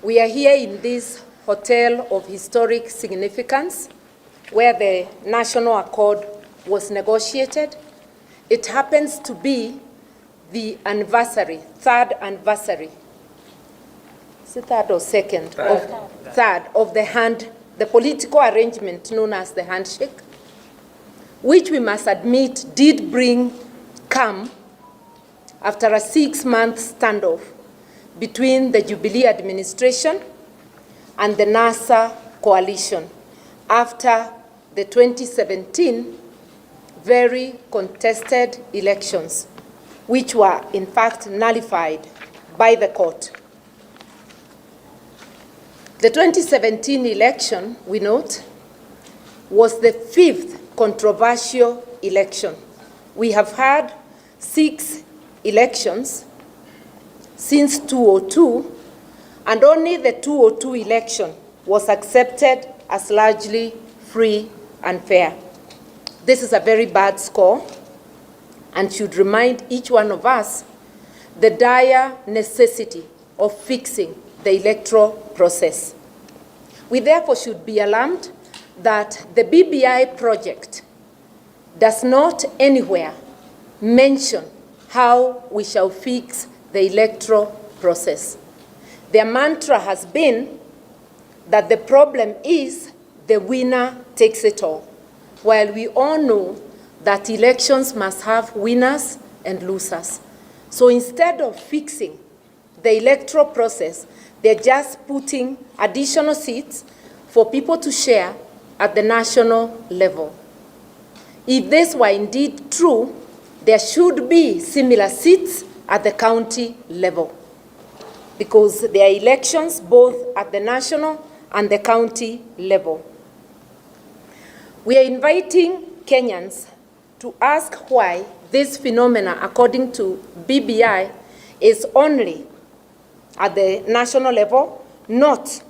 We are here in this hotel of historic significance where the National Accord was negotiated. It happens to be the anniversary, third anniversary. Is it third or second? Third of the political arrangement known as the handshake, which we must admit did bring calm after a 6-month standoff between the Jubilee administration and the NASA coalition after the 2017 very contested elections, which were in fact nullified by the court. The 2017 election, we note, was the 5th controversial election. We have had 6 elections since 2002, and only the 2002 election was accepted as largely free and fair. This is a very bad score and should remind each one of us the dire necessity of fixing the electoral process. We therefore should be alarmed that the BBI project does not anywhere mention how we shall fix the electoral process. Their mantra has been that the problem is the winner takes it all, while we all know that elections must have winners and losers. So instead of fixing the electoral process, they're just putting additional seats for people to share at the national level. If this were indeed true, there should be similar seats at the county level, because there are elections both at the national and the county level. We are inviting Kenyans to ask why this phenomena, according to BBI, is only at the national level, not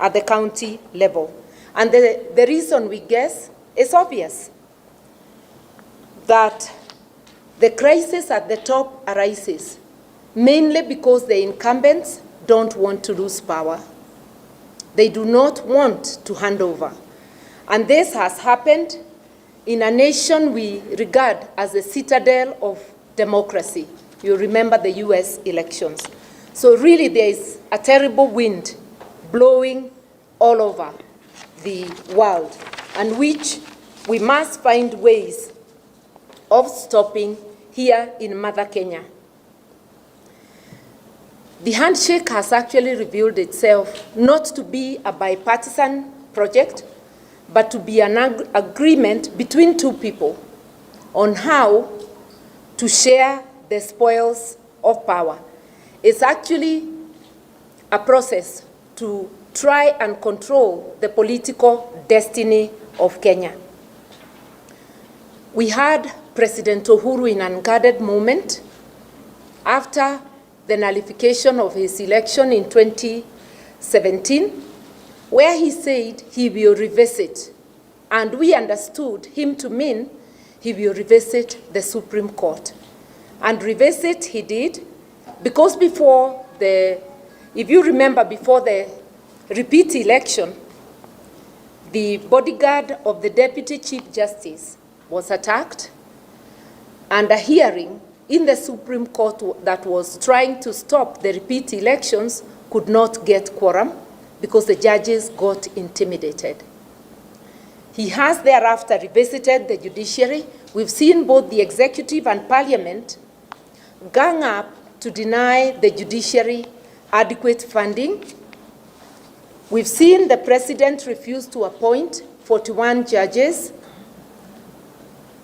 at the county level. And the reason we guess is obvious, that the crisis at the top arises mainly because the incumbents don't want to lose power. They do not want to hand over. And this has happened in a nation we regard as a citadel of democracy. You remember the US elections. So really there is a terrible wind blowing all over the world, and which we must find ways of stopping here in Mother Kenya. The handshake has actually revealed itself not to be a bipartisan project, but to be an agreement between two people on how to share the spoils of power. It's actually a process to try and control the political destiny of Kenya. We had President Uhuru in an unguarded moment after the nullification of his election in 2017, where he said he will revisit, and we understood him to mean he will revisit the Supreme Court. And revisit he did, because before if you remember, before the repeat election, the bodyguard of the Deputy Chief Justice was attacked, and a hearing in the Supreme Court that was trying to stop the repeat elections could not get quorum because the judges got intimidated. He has thereafter revisited the judiciary. We've seen both the executive and parliament gang up to deny the judiciary adequate funding. We've seen the president refuse to appoint 41 judges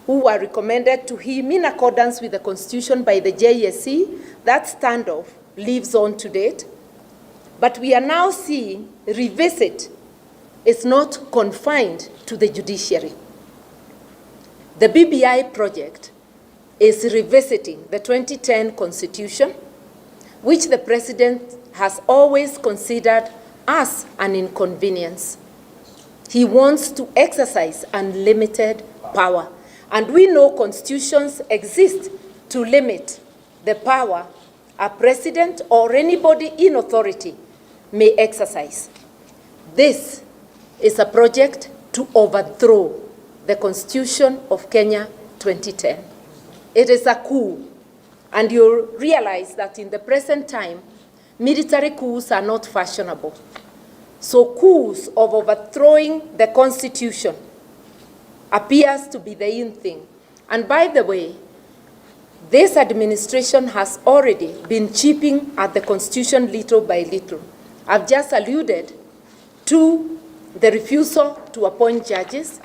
who were recommended to him in accordance with the Constitution by the JSC. That standoff lives on to date. But we are now seeing revisit is not confined to the judiciary. The BBI project is revisiting the 2010 Constitution, which the president has always considered as an inconvenience. He wants to exercise unlimited power. And we know constitutions exist to limit the power a president or anybody in authority may exercise. This is a project to overthrow the Constitution of Kenya 2010. It is a coup, and you'll realize that in the present time, military coups are not fashionable. So coups of overthrowing the Constitution appears to be the in thing. And by the way, this administration has already been chipping at the Constitution little by little. I've just alluded to the refusal to appoint judges,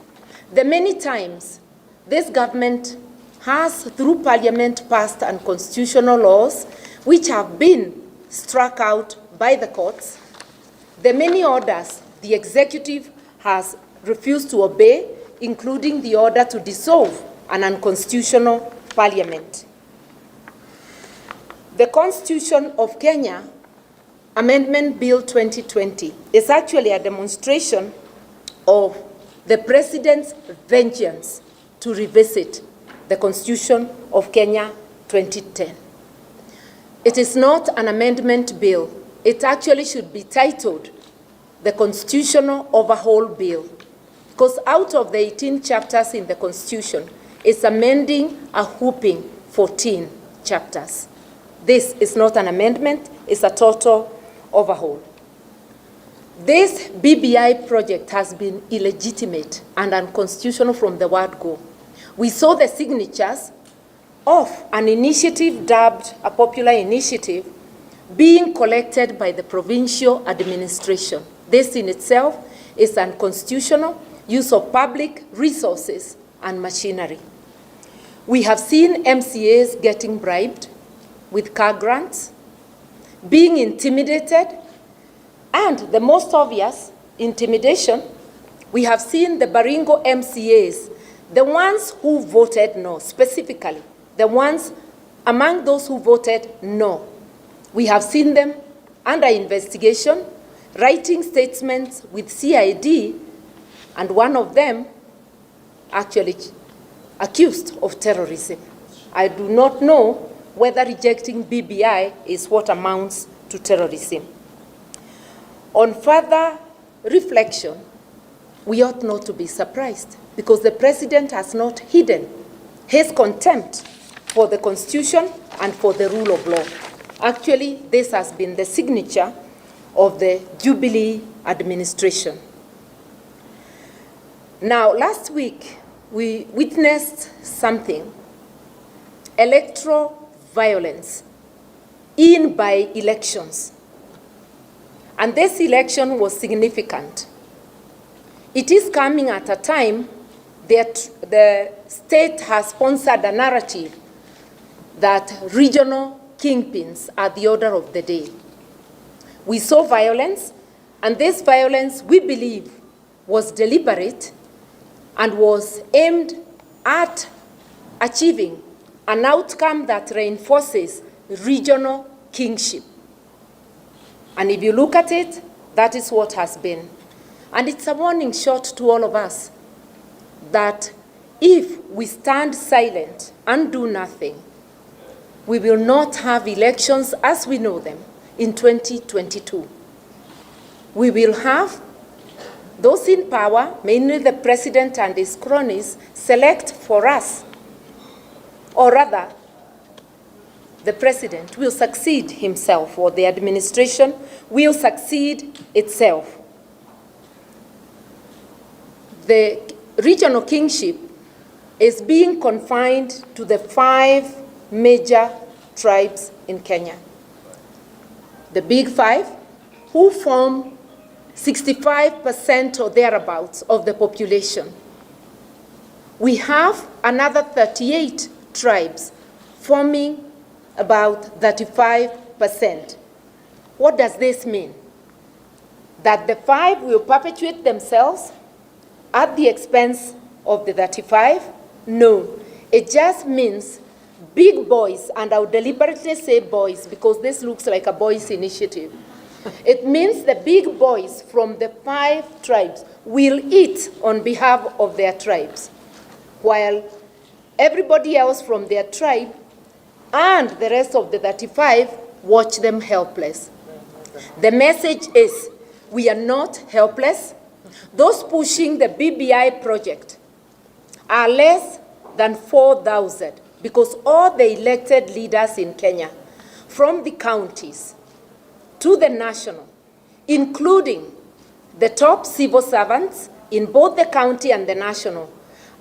the many times this government has, through Parliament, passed unconstitutional laws which have been struck out by the courts, the many orders the executive has refused to obey, including the order to dissolve an unconstitutional parliament. The Constitution of Kenya Amendment Bill 2020 is actually a demonstration of the President's vengeance to revisit the Constitution of Kenya 2010. It is not an amendment bill. It actually should be titled the Constitutional Overhaul Bill, because out of the 18 chapters in the Constitution, it's amending a whopping 14 chapters. This is not an amendment, it's a total overhaul. This BBI project has been illegitimate and unconstitutional from the word go. We saw the signatures of an initiative dubbed a popular initiative being collected by the provincial administration. This in itself is unconstitutional use of public resources and machinery. We have seen MCAs getting bribed with car grants, being intimidated, and the most obvious intimidation, we have seen the Baringo MCAs, the ones who voted no, specifically, the ones among those who voted no. We have seen them under investigation, writing statements with CID, and one of them actually accused of terrorism. I do not know whether rejecting BBI is what amounts to terrorism. On further reflection, we ought not to be surprised because the President has not hidden his contempt for the Constitution and for the rule of law. Actually, this has been the signature of the Jubilee administration. Now, last week, we witnessed something, electoral violence in by-elections. And this election was significant. It is coming at a time that the state has sponsored a narrative that regional kingpins are the order of the day. We saw violence, and this violence, we believe, was deliberate and was aimed at achieving an outcome that reinforces regional kingship. And if you look at it, that is what has been. And it's a warning shot to all of us that if we stand silent and do nothing, we will not have elections as we know them in 2022. We will have those in power, mainly the President and his cronies, select for us, or rather, the President will succeed himself, or the administration will succeed itself. The regional kingship is being confined to the 5 major tribes in Kenya. The big 5, who form 65% or thereabouts of the population. We have another 38 tribes forming about 35%. What does this mean? That the 5 will perpetuate themselves at the expense of the 35? No, it just means big boys, and I'll deliberately say boys because this looks like a boys' initiative. It means the big boys from the 5 tribes will eat on behalf of their tribes, while everybody else from their tribe and the rest of the 35 watch them helpless. The message is we are not helpless. Those pushing the BBI project are less than 4,000 because all the elected leaders in Kenya, from the counties to the national, including the top civil servants in both the county and the national,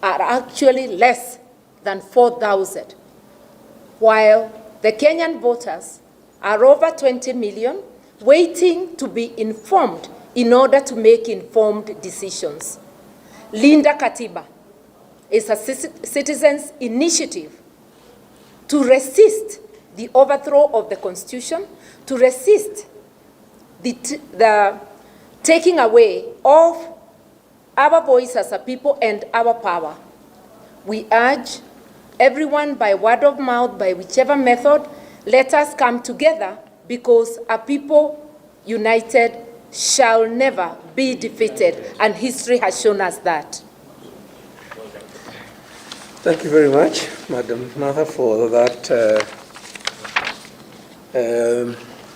are actually less than 4,000, while the Kenyan voters are over 20 million waiting to be informed in order to make informed decisions. Linda Katiba is a citizens' initiative to resist the overthrow of the Constitution, to resist the taking away of our voice as a people and our power. We urge everyone by word of mouth, by whichever method, let us come together because a people united shall never be defeated, and history has shown us that. Thank you very much, Madam Martha, for that